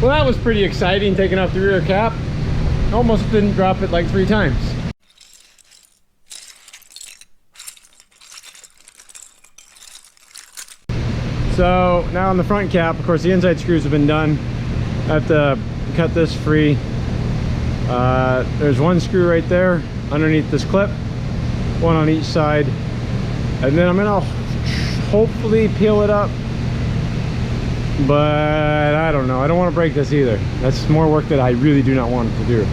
Well, that was pretty exciting, taking off the rear cap. Almost didn't drop it like 3 times. So now on the front cap, of course the inside screws have been done. I have to cut this free. There's one screw right there underneath this clip, one on each side, and then I'm gonna hopefully peel it up, but I don't know. I don't want to break this either. That's more work that I really do not want it to do.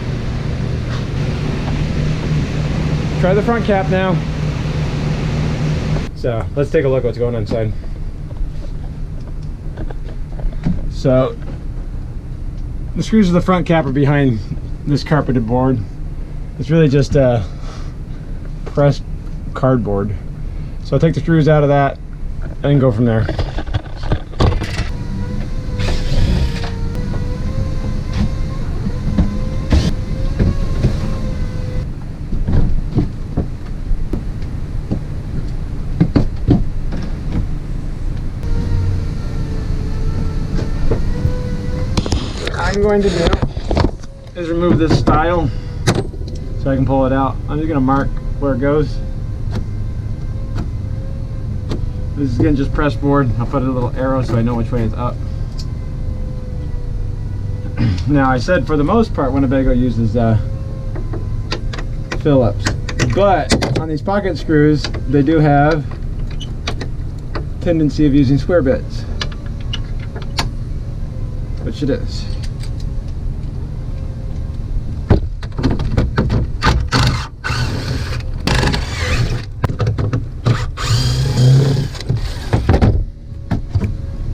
Try the front cap now. So let's take a look what's going on inside. So the screws of the front cap are behind this carpeted board. It's really just pressed cardboard. So I'll take the screws out of that and go from there. I'm going to do is remove this stile so I can pull it out. I'm just going to mark where it goes. This is again just press board. I'll put a little arrow so I know which way it's up. Now I said for the most part Winnebago uses Phillips, but on these pocket screws they do have tendency of using square bits, which it is.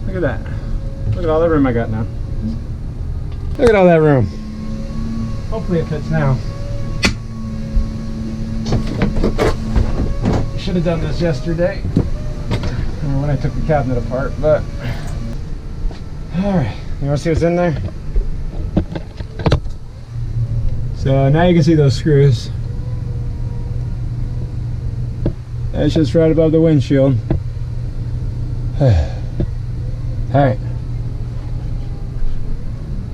Look at that. Look at all the room I got now. Look at all that room. Hopefully it fits now. Should have done this yesterday when I took the cabinet apart, but alright, you want to see what's in there? So now you can see those screws. That's just right above the windshield. Alright,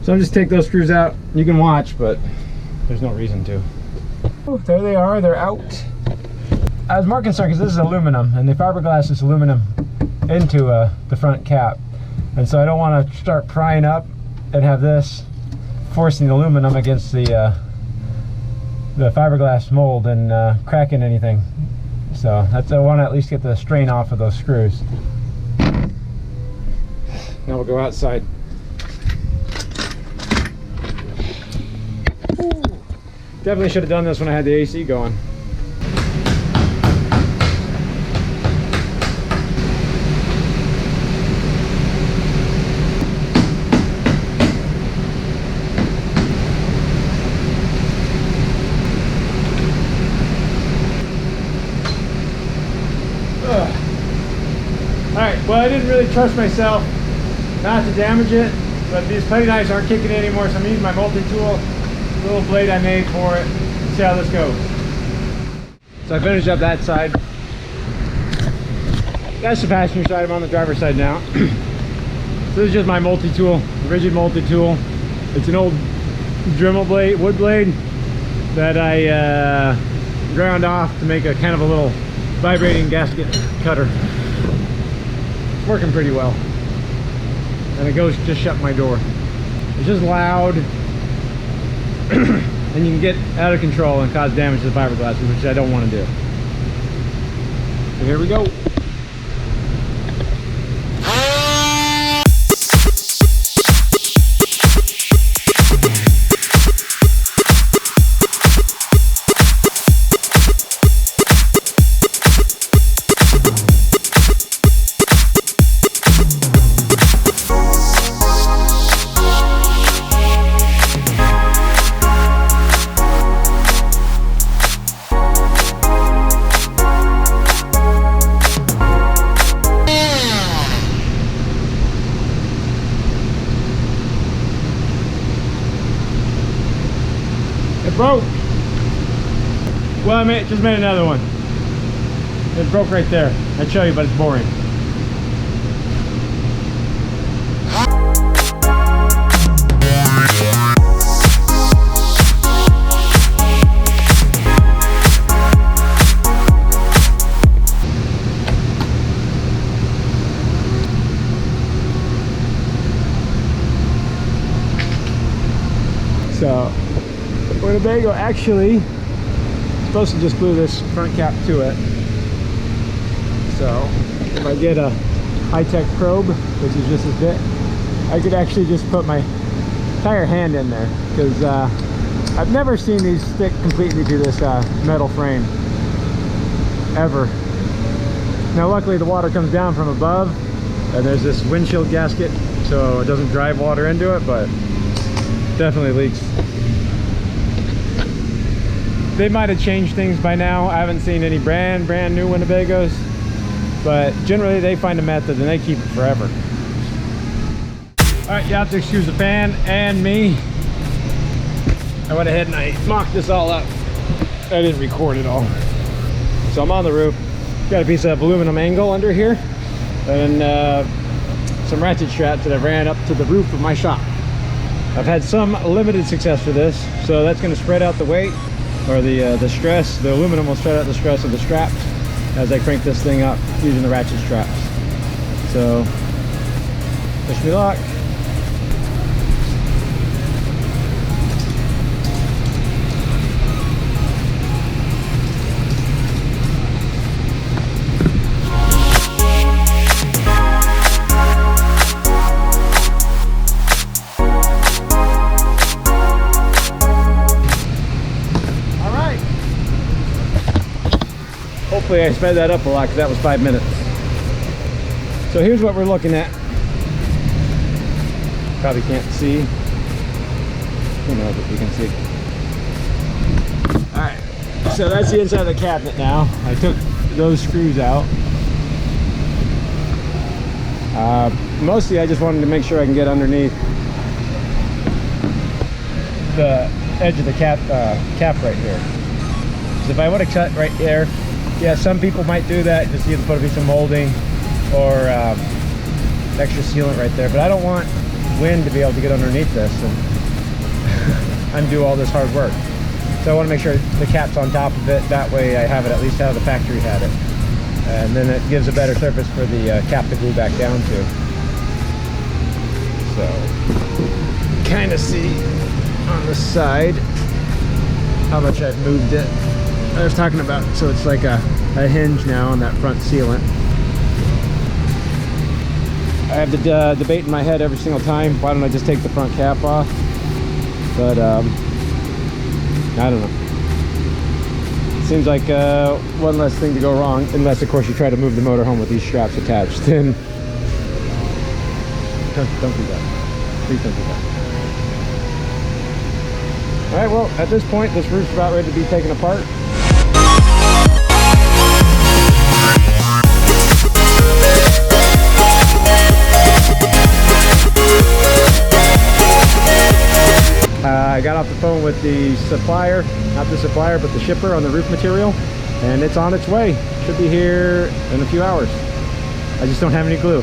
so I'll just take those screws out. You can watch, but there's no reason to. Oh, there they are, they're out. I was more concerned because this is aluminum and the fiberglass is aluminum into the front cap, and so I don't want to start prying up and have this forcing the aluminum against the fiberglass mold and cracking anything. So that's, I want to at least get the strain off of those screws. Now we'll go outside. Ooh. Definitely should have done this when I had the AC going. Alright, well I didn't really trust myself not to damage it, but these putty knives aren't kicking anymore, so I'm using my multi-tool, little blade I made for it. Let's see how this goes. So I finished up that side. That's the passenger side. I'm on the driver's side now. So this is just my multi-tool, rigid multi-tool. It's an old Dremel blade, wood blade that I ground off to make a kind of a little vibrating gasket cutter. It's working pretty well. And it goes just shut my door. It's just loud and you can get out of control and cause damage to the fiberglass, which I don't want to do. So here we go. It broke. Well, I just made another one. It broke right there. I'd show you, but it's boring. So Winnebago actually supposed to just glue this front cap to it. So if I get a high-tech probe, which is just as big, I could actually just put my entire hand in there, because I've never seen these stick completely to this metal frame ever. Now luckily the water comes down from above and there's this windshield gasket, so it doesn't drive water into it, but definitely leaks. They might have changed things by now. I haven't seen any brand new Winnebagos, but generally they find a method and they keep it forever. All right, you have to excuse the fan and me. I went ahead and I mocked this all up. I didn't record it all. So I'm on the roof. Got a piece of aluminum angle under here and some ratchet straps that I ran up to the roof of my shop. I've had some limited success for this, so that's going to spread out the weight, or the stress. The aluminum will spread out the stress of the straps as I crank this thing up using the ratchet straps. So wish me luck. Hopefully I sped that up a lot, because that was 5 minutes. So here's what we're looking at. Probably can't see. Who knows if you can see. Alright, so that's the inside of the cabinet now. I took those screws out. Mostly I just wanted to make sure I can get underneath the edge of the cap right here. So if I would have cut right there, yeah, some people might do that, just either put a piece of molding or extra sealant right there, but I don't want wind to be able to get underneath this and undo all this hard work. So I want to make sure the cap's on top of it, that way I have it at least how the factory had it. And then it gives a better surface for the cap to glue back down to. So, kind of see on the side how much I've moved it. I was talking about, so it's like a hinge now on that front sealant. I have the debate in my head every single time, why don't I just take the front cap off? But I don't know. It seems like one less thing to go wrong, unless of course you try to move the motor home with these straps attached. Then don't do that. Please don't do that. All right, well, at this point, this roof's about ready to be taken apart. I got off the phone with the supplier, not the supplier, but the shipper on the roof material, and it's on its way. Should be here in a few hours. I just don't have any glue.